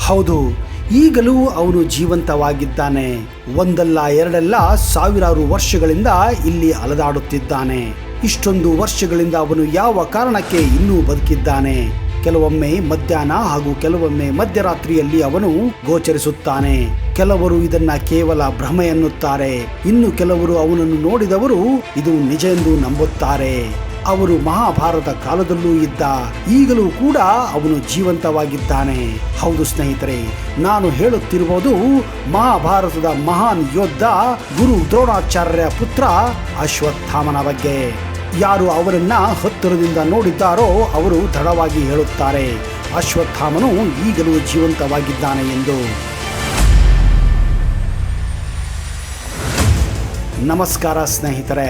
ಹೌದು, ಈಗಲೂ ಅವನು ಜೀವಂತವಾಗಿದ್ದಾನೆ. ಒಂದಲ್ಲ ಎರಡಲ್ಲ ಸಾವಿರಾರು ವರ್ಷಗಳಿಂದ ಇಲ್ಲಿ ಅಲದಾಡುತ್ತಿದ್ದಾನೆ. ಇಷ್ಟೊಂದು ವರ್ಷಗಳಿಂದ ಅವನು ಯಾವ ಕಾರಣಕ್ಕೆ ಇನ್ನೂ ಬದುಕಿದ್ದಾನೆ? ಕೆಲವೊಮ್ಮೆ ಮಧ್ಯಾಹ್ನ ಹಾಗೂ ಕೆಲವೊಮ್ಮೆ ಮಧ್ಯರಾತ್ರಿಯಲ್ಲಿ ಅವನು ಗೋಚರಿಸುತ್ತಾನೆ. ಕೆಲವರು ಇದನ್ನ ಕೇವಲ ಭ್ರಮೆ ಎನ್ನುತ್ತಾರೆ. ಇನ್ನು ಕೆಲವರು ಅವನನ್ನು ನೋಡಿದವರು ಇದು ನಿಜ ಎಂದು ನಂಬುತ್ತಾರೆ. ಅವರು ಮಹಾಭಾರತ ಕಾಲದಲ್ಲೂ ಇದ್ದ, ಈಗಲೂ ಕೂಡ ಅವನು ಜೀವಂತವಾಗಿದ್ದಾನೆ. ಹೌದು ಸ್ನೇಹಿತರೆ, ನಾನು ಹೇಳುತ್ತಿರುವುದು ಮಹಾಭಾರತದ ಮಹಾನ್ ಯೋಧ ಗುರು ದ್ರೋಣಾಚಾರ್ಯರ ಪುತ್ರ ಅಶ್ವತ್ಥಾಮನ ಬಗ್ಗೆ. ಯಾರು ಅವರನ್ನ ಹತ್ತಿರದಿಂದ ನೋಡಿದ್ದಾರೋ ಅವರು ದೃಢವಾಗಿ ಹೇಳುತ್ತಾರೆ, ಅಶ್ವತ್ಥಾಮನು ಈಗಲೂ ಜೀವಂತವಾಗಿದ್ದಾನೆ ಎಂದು. ನಮಸ್ಕಾರ ಸ್ನೇಹಿತರೆ,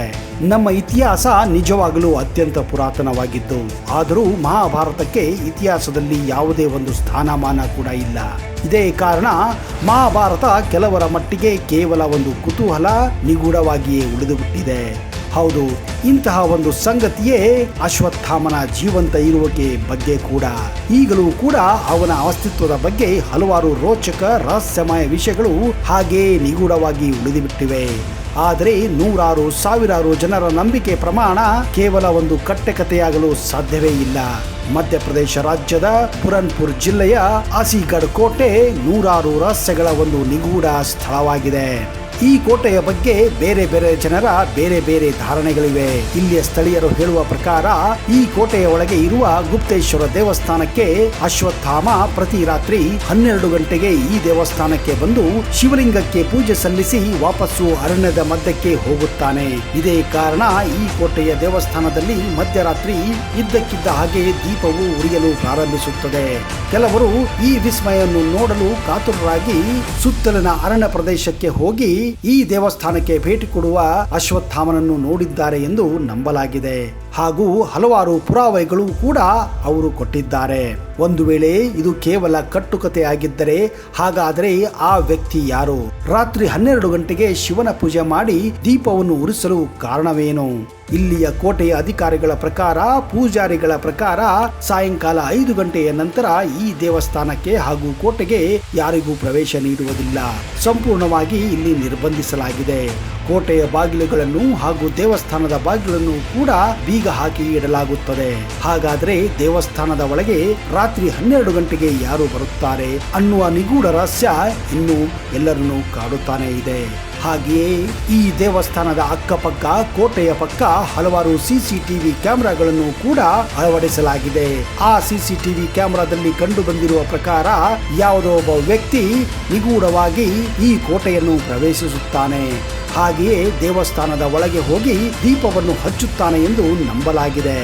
ನಮ್ಮ ಇತಿಹಾಸ ನಿಜವಾಗಲೂ ಅತ್ಯಂತ ಪುರಾತನವಾಗಿದ್ದು, ಆದರೂ ಮಹಾಭಾರತಕ್ಕೆ ಇತಿಹಾಸದಲ್ಲಿ ಯಾವುದೇ ಒಂದು ಸ್ಥಾನಮಾನ ಕೂಡ ಇಲ್ಲ. ಇದೇ ಕಾರಣ ಮಹಾಭಾರತ ಕೆಲವರ ಮಟ್ಟಿಗೆ ಕೇವಲ ಒಂದು ಕುತೂಹಲ, ನಿಗೂಢವಾಗಿಯೇ ಉಳಿದುಬಿಟ್ಟಿದೆ. ಹೌದು, ಇಂತಹ ಒಂದು ಸಂಗತಿಯೇ ಅಶ್ವತ್ಥಾಮನ ಜೀವಂತ ಇರುವಿಕೆ ಬಗ್ಗೆ ಕೂಡ. ಈಗಲೂ ಕೂಡ ಅವನ ಅಸ್ತಿತ್ವದ ಬಗ್ಗೆ ಹಲವಾರು ರೋಚಕ ರಹಸ್ಯಮಯ ವಿಷಯಗಳು ಹಾಗೇ ನಿಗೂಢವಾಗಿ ಉಳಿದುಬಿಟ್ಟಿವೆ. ಆದರೆ ನೂರಾರು ಸಾವಿರಾರು ಜನರ ನಂಬಿಕೆ ಪ್ರಮಾಣ ಕೇವಲ ಒಂದು ಕಟ್ಟೆಕತೆಯಾಗಲು ಸಾಧ್ಯವೇ ಇಲ್ಲ. ಮಧ್ಯಪ್ರದೇಶ ರಾಜ್ಯದ ಪುರನ್ಪುರ್ ಜಿಲ್ಲೆಯ ಆಸಿಗಢ್ ಕೋಟೆ ನೂರಾರು ರಹಸ್ಯಗಳ ಒಂದು ನಿಗೂಢ ಸ್ಥಳವಾಗಿದೆ. ಈ ಕೋಟೆಯ ಬಗ್ಗೆ ಬೇರೆ ಬೇರೆ ಜನರ ಬೇರೆ ಬೇರೆ ಧಾರಣೆಗಳಿವೆ. ಇಲ್ಲಿಯ ಸ್ಥಳೀಯರು ಹೇಳುವ ಪ್ರಕಾರ ಈ ಕೋಟೆಯ ಒಳಗೆ ಇರುವ ಗುಪ್ತೇಶ್ವರ ದೇವಸ್ಥಾನಕ್ಕೆ ಅಶ್ವತ್ಥಾಮ ಪ್ರತಿ ರಾತ್ರಿ 12 ಗಂಟೆಗೆ ಈ ದೇವಸ್ಥಾನಕ್ಕೆ ಬಂದು ಶಿವಲಿಂಗಕ್ಕೆ ಪೂಜೆ ಸಲ್ಲಿಸಿ ವಾಪಸ್ಸು ಅರಣ್ಯದ ಮಧ್ಯಕ್ಕೆ ಹೋಗುತ್ತಾನೆ. ಇದೇ ಕಾರಣ ಈ ಕೋಟೆಯ ದೇವಸ್ಥಾನದಲ್ಲಿ ಮಧ್ಯರಾತ್ರಿ ಇದ್ದಕ್ಕಿದ್ದ ಹಾಗೆ ದೀಪವು ಉರಿಯಲು ಪ್ರಾರಂಭಿಸುತ್ತದೆ. ಕೆಲವರು ಈ ವಿಸ್ಮಯನ್ನು ನೋಡಲು ಕಾತುರರಾಗಿ ಸುತ್ತಲಿನ ಅರಣ್ಯ ಪ್ರದೇಶಕ್ಕೆ ಹೋಗಿ ಈ ದೇವಸ್ಥಾನಕ್ಕೆ ಭೇಟಿ ಕೊಡುವ ಅಶ್ವತ್ಥಾಮನನ್ನು ನೋಡಿದ್ದಾರೆ ಎಂದು ನಂಬಲಾಗಿದೆ. ಹಾಗೂ ಹಲವಾರು ಪುರಾವೆಗಳು ಕೂಡ ಅವರು ಕೊಟ್ಟಿದ್ದಾರೆ. ಒಂದು ವೇಳೆ ಇದು ಕೇವಲ ಕಟ್ಟುಕತೆಯಾಗಿದ್ದರೆ ಹಾಗಾದರೆ ಆ ವ್ಯಕ್ತಿ ಯಾರು? ರಾತ್ರಿ 12 ಗಂಟೆಗೆ ಶಿವನ ಪೂಜೆ ಮಾಡಿ ದೀಪವನ್ನು ಉರಿಸಲು ಕಾರಣವೇನು? ಇಲ್ಲಿಯ ಕೋಟೆಯ ಅಧಿಕಾರಿಗಳ ಪ್ರಕಾರ, ಪೂಜಾರಿಗಳ ಪ್ರಕಾರ ಸಾಯಂಕಾಲ 5 ಗಂಟೆಯ ನಂತರ ಈ ದೇವಸ್ಥಾನಕ್ಕೆ ಹಾಗೂ ಕೋಟೆಗೆ ಯಾರಿಗೂ ಪ್ರವೇಶ ನೀಡುವುದಿಲ್ಲ. ಸಂಪೂರ್ಣವಾಗಿ ಇಲ್ಲಿ ನಿರ್ಬಂಧಿಸಲಾಗಿದೆ. ಕೋಟೆಯ ಬಾಗಿಲುಗಳನ್ನು ಹಾಗೂ ದೇವಸ್ಥಾನದ ಬಾಗಿಲನ್ನು ಕೂಡ ಬೀಗ ಹಾಕಿ ಇಡಲಾಗುತ್ತದೆ. ಹಾಗಾದ್ರೆ ದೇವಸ್ಥಾನದ ಒಳಗೆ ರಾತ್ರಿ 12 ಗಂಟೆಗೆ ಯಾರು ಬರುತ್ತಾರೆ ಅನ್ನುವ ನಿಗೂಢ ರಹಸ್ಯ ಇನ್ನು ಎಲ್ಲರನ್ನೂ ಕಾಡುತ್ತಾನೆ ಇದೆ. ಹಾಗೆಯೇ ಈ ದೇವಸ್ಥಾನದ ಅಕ್ಕಪಕ್ಕ, ಕೋಟೆಯ ಪಕ್ಕ ಹಲವಾರು ಸಿಸಿಟಿವಿ ಕ್ಯಾಮೆರಾಗಳನ್ನು ಕೂಡ ಅಳವಡಿಸಲಾಗಿದೆ. ಆ ಸಿಸಿಟಿವಿ ಕ್ಯಾಮೆರಾದಲ್ಲಿ ಕಂಡು ಬಂದಿರುವ ಪ್ರಕಾರ ಯಾವುದೋ ಒಬ್ಬ ವ್ಯಕ್ತಿ ನಿಗೂಢವಾಗಿ ಈ ಕೋಟೆಯನ್ನು ಪ್ರವೇಶಿಸುತ್ತಾನೆ. ಹಾಗೆಯೇ ದೇವಸ್ಥಾನದ ಒಳಗೆ ಹೋಗಿ ದೀಪವನ್ನು ಹಚ್ಚುತ್ತಾನೆ ಎಂದು ನಂಬಲಾಗಿದೆ.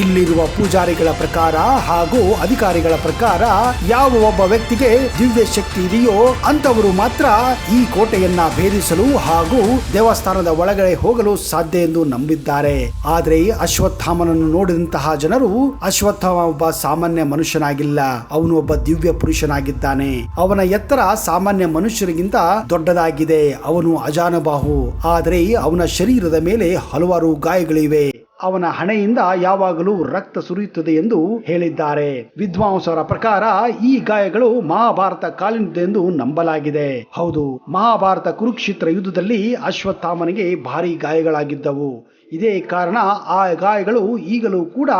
ಇಲ್ಲಿರುವ ಪೂಜಾರಿಗಳ ಪ್ರಕಾರ ಹಾಗೂ ಅಧಿಕಾರಿಗಳ ಪ್ರಕಾರ ಯಾವ ಒಬ್ಬ ವ್ಯಕ್ತಿಗೆ ದಿವ್ಯ ಶಕ್ತಿ ಇದೆಯೋ ಅಂತವರು ಮಾತ್ರ ಈ ಕೋಟೆಯನ್ನ ಭೇದಿಸಲು ಹಾಗೂ ದೇವಸ್ಥಾನದ ಒಳಗಡೆ ಹೋಗಲು ಸಾಧ್ಯ ಎಂದು ನಂಬಿದ್ದಾರೆ. ಆದರೆ ಅಶ್ವತ್ಥಾಮನನ್ನು ನೋಡಿದಂತಹ ಜನರು ಅಶ್ವತ್ಥಾಮ ಒಬ್ಬ ಸಾಮಾನ್ಯ ಮನುಷ್ಯನಾಗಿಲ್ಲ, ಅವನು ಒಬ್ಬ ದಿವ್ಯ ಪುರುಷನಾಗಿದ್ದಾನೆ. ಅವನ ಎತ್ತರ ಸಾಮಾನ್ಯ ಮನುಷ್ಯರಿಗಿಂತ ದೊಡ್ಡದಾಗಿದೆ. ಅವನು ಅಜಾನಬಾಹು, ಆದರೆ ಅವನ ಶರೀರದ ಮೇಲೆ ಹಲವಾರು ಗಾಯಗಳಿವೆ. ಅವನ ಹಣೆಯಿಂದ ಯಾವಾಗಲೂ ರಕ್ತ ಸುರಿಯುತ್ತದೆ ಎಂದು ಹೇಳಿದ್ದಾರೆ. ವಿದ್ವಾಂಸರ ಪ್ರಕಾರ ಈ ಗಾಯಗಳು ಮಹಾಭಾರತ ಕಾಲಿನದೆಂದು ನಂಬಲಾಗಿದೆ. ಹೌದು, ಮಹಾಭಾರತ ಕುರುಕ್ಷೇತ್ರ ಯುದ್ಧದಲ್ಲಿ ಅಶ್ವತ್ಥಾಮನಿಗೆ ಭಾರಿ ಗಾಯಗಳಾಗಿದ್ದವು. ಇದೇ ಕಾರಣ ಆ ಗಾಯಗಳು ಈಗಲೂ ಕೂಡ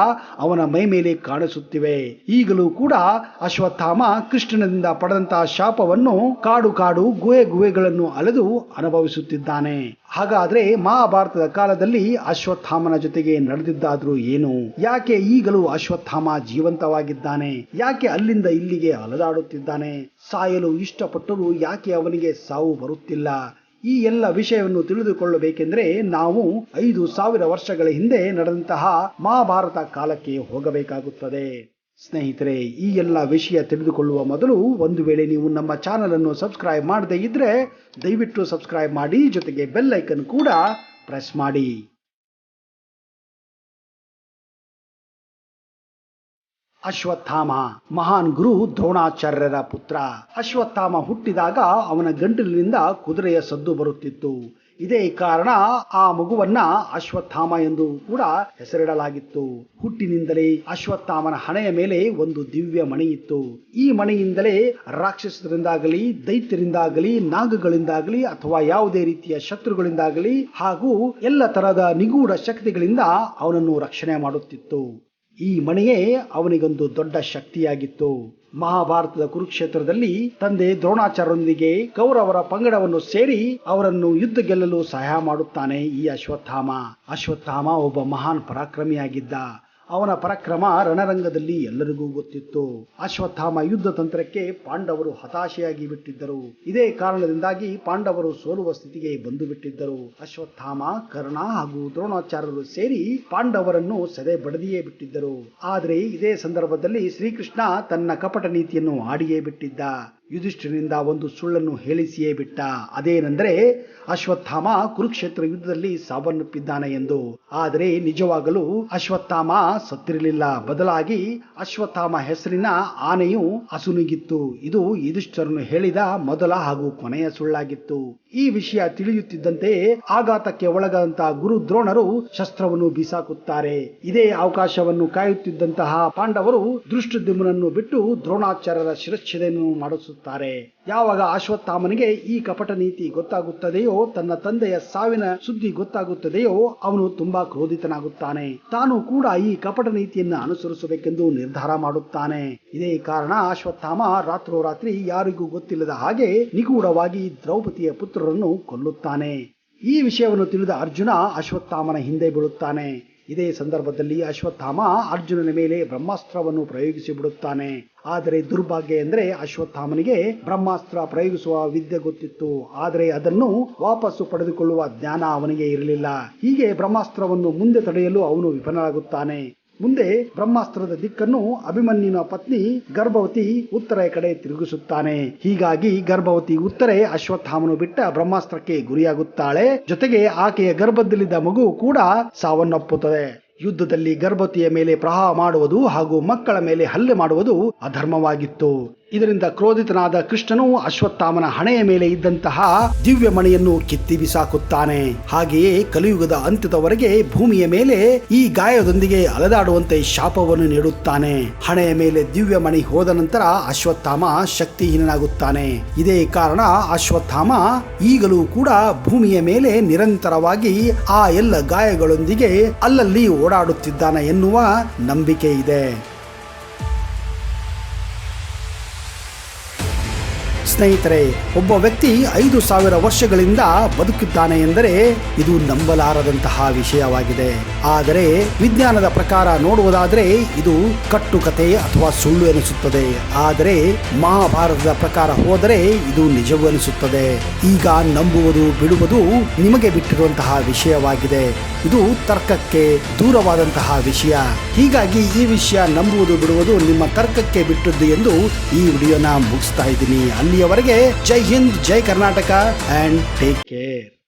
ಅವನ ಮೈ ಮೇಲೆ ಕಾಣಿಸುತ್ತಿವೆ. ಈಗಲೂ ಕೂಡ ಅಶ್ವತ್ಥಾಮ ಕೃಷ್ಣನಿಂದ ಪಡೆದಂತಹ ಶಾಪವನ್ನು ಕಾಡು ಗುಹೆಗಳನ್ನು ಅಲೆದು ಅನುಭವಿಸುತ್ತಿದ್ದಾನೆ. ಹಾಗಾದ್ರೆ ಮಹಾಭಾರತದ ಕಾಲದಲ್ಲಿ ಅಶ್ವತ್ಥಾಮನ ಜೊತೆಗೆ ನಡೆದಿದ್ದಾದ್ರೂ ಏನು? ಯಾಕೆ ಈಗಲೂ ಅಶ್ವತ್ಥಾಮ ಜೀವಂತವಾಗಿದ್ದಾನೆ? ಯಾಕೆ ಅಲ್ಲಿಂದ ಇಲ್ಲಿಗೆ ಅಲದಾಡುತ್ತಿದ್ದಾನೆ? ಸಾಯಲು ಇಷ್ಟಪಟ್ಟರೂ ಯಾಕೆ ಅವನಿಗೆ ಸಾವು ಬರುತ್ತಿಲ್ಲ? ಈ ಎಲ್ಲ ವಿಷಯವನ್ನು ತಿಳಿದುಕೊಳ್ಳಬೇಕೆಂದರೆ ನಾವು 5000 ವರ್ಷಗಳ ಹಿಂದೆ ನಡೆದಂತಹ ಮಹಾಭಾರತ ಕಾಲಕ್ಕೆ ಹೋಗಬೇಕಾಗುತ್ತದೆ. ಸ್ನೇಹಿತರೆ, ಈ ಎಲ್ಲ ವಿಷಯ ತಿಳಿದುಕೊಳ್ಳುವ ಮೊದಲು ಒಂದು ವೇಳೆ ನೀವು ನಮ್ಮ ಚಾನೆಲ್ ಅನ್ನು ಸಬ್ಸ್ಕ್ರೈಬ್ ಮಾಡದೇ ಇದ್ರೆ ದಯವಿಟ್ಟು ಸಬ್ಸ್ಕ್ರೈಬ್ ಮಾಡಿ, ಜೊತೆಗೆ ಬೆಲ್ ಐಕನ್ ಕೂಡ ಪ್ರೆಸ್ ಮಾಡಿ. ಅಶ್ವತ್ಥಾಮ ಮಹಾನ್ ಗುರು ದ್ರೋಣಾಚಾರ್ಯರ ಪುತ್ರ. ಅಶ್ವತ್ಥಾಮ ಹುಟ್ಟಿದಾಗ ಅವನ ಗಂಟಲಿನಿಂದ ಕುದುರೆಯ ಸದ್ದು ಬರುತ್ತಿತ್ತು. ಇದೇ ಕಾರಣ ಆ ಮಗುವನ್ನ ಅಶ್ವತ್ಥಾಮ ಎಂದು ಕೂಡ ಹೆಸರಿಡಲಾಗಿತ್ತು. ಹುಟ್ಟಿನಿಂದಲೇ ಅಶ್ವತ್ಥಾಮನ ಹಣೆಯ ಮೇಲೆ ಒಂದು ದಿವ್ಯ ಮಣಿ ಇತ್ತು. ಈ ಮಣಿಯಿಂದಲೇ ರಾಕ್ಷಸರಿಂದಾಗಲಿ, ದೈತ್ಯರಿಂದಾಗಲಿ, ನಾಗಗಳಿಂದಾಗಲಿ ಅಥವಾ ಯಾವುದೇ ರೀತಿಯ ಶತ್ರುಗಳಿಂದಾಗಲಿ ಹಾಗೂ ಎಲ್ಲ ತರಹದ ನಿಗೂಢ ಶಕ್ತಿಗಳಿಂದ ಅವನನ್ನು ರಕ್ಷಣೆ ಮಾಡುತ್ತಿತ್ತು. ಈ ಮಣಿಯೇ ಅವನಿಗೊಂದು ದೊಡ್ಡ ಶಕ್ತಿಯಾಗಿತ್ತು. ಮಹಾಭಾರತದ ಕುರುಕ್ಷೇತ್ರದಲ್ಲಿ ತಂದೆ ದ್ರೋಣಾಚಾರ್ಯರೊಂದಿಗೆ ಕೌರವರ ಪಂಗಡವನ್ನು ಸೇರಿ ಅವರನ್ನು ಯುದ್ಧ ಗೆಲ್ಲಲು ಸಹಾಯ ಮಾಡುತ್ತಾನೆ ಈ ಅಶ್ವತ್ಥಾಮ ಒಬ್ಬ ಮಹಾನ್ ಪರಾಕ್ರಮಿಯಾಗಿದ್ದ. ಅವನ ಪರಾಕ್ರಮ ರಣರಂಗದಲ್ಲಿ ಎಲ್ಲರಿಗೂ ಗೊತ್ತಿತ್ತು. ಅಶ್ವತ್ಥಾಮ ಯುದ್ಧ ತಂತ್ರಕ್ಕೆ ಪಾಂಡವರು ಹತಾಶೆಯಾಗಿ ಬಿಟ್ಟಿದ್ದರು. ಇದೇ ಕಾರಣದಿಂದಾಗಿ ಪಾಂಡವರು ಸೋಲುವ ಸ್ಥಿತಿಗೆ ಬಂದು ಬಿಟ್ಟಿದ್ದರು. ಅಶ್ವತ್ಥಾಮ, ಕರ್ಣ ಹಾಗೂ ದ್ರೋಣಾಚಾರ್ಯರು ಸೇರಿ ಪಾಂಡವರನ್ನು ಸದೆ ಬಡದಿಯೇ ಬಿಟ್ಟಿದ್ದರು. ಆದರೆ ಇದೇ ಸಂದರ್ಭದಲ್ಲಿ ಶ್ರೀಕೃಷ್ಣ ತನ್ನ ಕಪಟ ನೀತಿಯನ್ನು ಆಡಿಯೇ ಬಿಟ್ಟಿದ್ದ. ಯುಧಿಷ್ಠಿರನಿಂದ ಒಂದು ಸುಳ್ಳನ್ನು ಹೇಳಿಸಿಯೇ ಬಿಟ್ಟ. ಅದೇನೆಂದರೆ ಅಶ್ವತ್ಥಾಮ ಕುರುಕ್ಷೇತ್ರ ಯುದ್ಧದಲ್ಲಿ ಸಾವನ್ನಪ್ಪಿದ್ದಾನೆ ಎಂದು. ಆದರೆ ನಿಜವಾಗಲೂ ಅಶ್ವತ್ಥಾಮ ಸತ್ತಿರಲಿಲ್ಲ. ಬದಲಾಗಿ ಅಶ್ವತ್ಥಾಮ ಹೆಸರಿನ ಆನೆಯು ಅಸುನೀಗಿತ್ತು. ಇದು ಯುಧಿಷ್ಠಿರನು ಹೇಳಿದ ಮೊದಲ ಹಾಗೂ ಕೊನೆಯ ಸುಳ್ಳಾಗಿತ್ತು. ಈ ವಿಷಯ ತಿಳಿಯುತ್ತಿದ್ದಂತೆ ಆಘಾತಕ್ಕೆ ಒಳಗಾದಂತಹ ಗುರು ದ್ರೋಣರು ಶಸ್ತ್ರವನ್ನು ಬೀಸಾಕುತ್ತಾರೆ. ಇದೇ ಅವಕಾಶವನ್ನು ಕಾಯುತ್ತಿದ್ದಂತಹ ಪಾಂಡವರು ದೃಷ್ಟದ್ಯುಮ್ನನ್ನು ಬಿಟ್ಟು ದ್ರೋಣಾಚಾರ್ಯರ ಶಿರಚ್ಛೇದವನ್ನು ಮಾಡಿಸುತ್ತಾರೆ. ಯಾವಾಗ ಅಶ್ವತ್ಥಾಮನಿಗೆ ಈ ಕಪಟ ನೀತಿ ಗೊತ್ತಾಗುತ್ತದೆಯೋ, ತನ್ನ ತಂದೆಯ ಸಾವಿನ ಸುದ್ದಿ ಗೊತ್ತಾಗುತ್ತದೆಯೋ, ಅವನು ತುಂಬಾ ಕ್ರೋಧಿತನಾಗುತ್ತಾನೆ. ತಾನು ಕೂಡ ಈ ಕಪಟ ನೀತಿಯನ್ನು ಅನುಸರಿಸಬೇಕೆಂದು ನಿರ್ಧಾರ ಮಾಡುತ್ತಾನೆ. ಇದೇ ಕಾರಣ ಅಶ್ವತ್ಥಾಮ ರಾತ್ರೋರಾತ್ರಿ ಯಾರಿಗೂ ಗೊತ್ತಿಲ್ಲದ ಹಾಗೆ ನಿಗೂಢವಾಗಿ ದ್ರೌಪದಿಯ ಪುತ್ರರನ್ನು ಕೊಲ್ಲುತ್ತಾನೆ. ಈ ವಿಷಯವನ್ನು ತಿಳಿದ ಅರ್ಜುನ ಅಶ್ವತ್ಥಾಮನ ಹಿಂದೆ ಬೀಳುತ್ತಾನೆ. ಇದೇ ಸಂದರ್ಭದಲ್ಲಿ ಅಶ್ವತ್ಥಾಮ ಅರ್ಜುನನ ಮೇಲೆ ಬ್ರಹ್ಮಾಸ್ತ್ರವನ್ನು ಪ್ರಯೋಗಿಸಿ ಬಿಡುತ್ತಾನೆ. ಆದರೆ ದುರ್ಭಾಗ್ಯ ಎಂದರೆ ಅಶ್ವತ್ಥಾಮನಿಗೆ ಬ್ರಹ್ಮಾಸ್ತ್ರ ಪ್ರಯೋಗಿಸುವ ವಿದ್ಯೆ ಗೊತ್ತಿತ್ತು. ಆದರೆ ಅದನ್ನು ವಾಪಸ್ಸು ಪಡೆದುಕೊಳ್ಳುವ ಜ್ಞಾನ ಅವನಿಗೆ ಇರಲಿಲ್ಲ. ಹೀಗೆ ಬ್ರಹ್ಮಾಸ್ತ್ರವನ್ನು ಮುಂದೆ ತಡೆಯಲು ಅವನು ವಿಫಲನಾಗುತ್ತಾನೆ. ಮುಂದೆ ಬ್ರಹ್ಮಾಸ್ತ್ರದ ದಿಕ್ಕನ್ನು ಅಭಿಮನ್ಯುನ ಪತ್ನಿ ಗರ್ಭವತಿ ಉತ್ತರ ಕಡೆ ತಿರುಗಿಸುತ್ತಾನೆ. ಹೀಗಾಗಿ ಗರ್ಭವತಿ ಉತ್ತರೆ ಅಶ್ವತ್ಥಾಮನು ಬಿಟ್ಟ ಬ್ರಹ್ಮಾಸ್ತ್ರಕ್ಕೆ ಗುರಿಯಾಗುತ್ತಾಳೆ. ಜೊತೆಗೆ ಆಕೆಯ ಗರ್ಭದಲ್ಲಿದ್ದ ಮಗು ಕೂಡ ಸಾವನ್ನಪ್ಪುತ್ತದೆ. ಯುದ್ಧದಲ್ಲಿ ಗರ್ಭವತಿಯ ಮೇಲೆ ಪ್ರಹಾರ ಮಾಡುವುದು ಹಾಗೂ ಮಕ್ಕಳ ಮೇಲೆ ಹಲ್ಲೆ ಮಾಡುವುದು ಅಧರ್ಮವಾಗಿತ್ತು. ಇದರಿಂದ ಕ್ರೋಧಿತನಾದ ಕೃಷ್ಣನು ಅಶ್ವತ್ಥಾಮನ ಹಣೆಯ ಮೇಲೆ ಇದ್ದಂತಹ ದಿವ್ಯ ಮಣಿಯನ್ನು ಕಿತ್ತಿ ಬಿಸಾಕುತ್ತಾನೆ. ಹಾಗೆಯೇ ಕಲಿಯುಗದ ಅಂತ್ಯದವರೆಗೆ ಭೂಮಿಯ ಮೇಲೆ ಈ ಗಾಯದೊಂದಿಗೆ ಅಲೆದಾಡುವಂತೆ ಶಾಪವನ್ನು ನೀಡುತ್ತಾನೆ. ಹಣೆಯ ಮೇಲೆ ದಿವ್ಯ ಮಣಿ ಹೋದ ನಂತರ ಅಶ್ವತ್ಥಾಮ ಶಕ್ತಿಹೀನನಾಗುತ್ತಾನೆ. ಇದೇ ಕಾರಣ ಅಶ್ವತ್ಥಾಮ ಈಗಲೂ ಕೂಡ ಭೂಮಿಯ ಮೇಲೆ ನಿರಂತರವಾಗಿ ಆ ಎಲ್ಲ ಗಾಯಗಳೊಂದಿಗೆ ಅಲ್ಲಲ್ಲಿ ಓಡಾಡುತ್ತಿದ್ದಾನೆ ಎನ್ನುವ ನಂಬಿಕೆ ಇದೆ. ಸ್ನೇಹಿತರೆ, ಒಬ್ಬ ವ್ಯಕ್ತಿ 5,000 ವರ್ಷಗಳಿಂದ ಬದುಕಿದ್ದಾನೆ ಎಂದರೆ ಇದು ನಂಬಲಾರದಂತಹ ವಿಷಯವಾಗಿದೆ. ಆದರೆ ವಿಜ್ಞಾನದ ಪ್ರಕಾರ ನೋಡುವುದಾದರೆ ಇದು ಕಟ್ಟುಕತೆ ಅಥವಾ ಸುಳ್ಳು ಎನಿಸುತ್ತದೆ. ಆದರೆ ಮಹಾಭಾರತದ ಪ್ರಕಾರ ಹೋದರೆ ಇದು ನಿಜವೂ ಅನಿಸುತ್ತದೆ. ಈಗ ನಂಬುವುದು ಬಿಡುವುದು ನಿಮಗೆ ಬಿಟ್ಟಿರುವಂತಹ ವಿಷಯವಾಗಿದೆ. ಇದು ತರ್ಕಕ್ಕೆ ದೂರವಾದಂತಹ ವಿಷಯ. ಹೀಗಾಗಿ ಈ ವಿಷಯ ನಂಬುವುದು ಬಿಡುವುದು ನಿಮ್ಮ ತರ್ಕಕ್ಕೆ ಬಿಟ್ಟದ್ದು ಎಂದು ಈ ವಿಡಿಯೋನ ಮುಗಿಸ್ತಾ ಇದ್ದೀನಿ. ಅಲ್ಲಿಯವರೆಗೆ ಜೈ ಹಿಂದ್, ಜೈ ಕರ್ನಾಟಕ, and take care.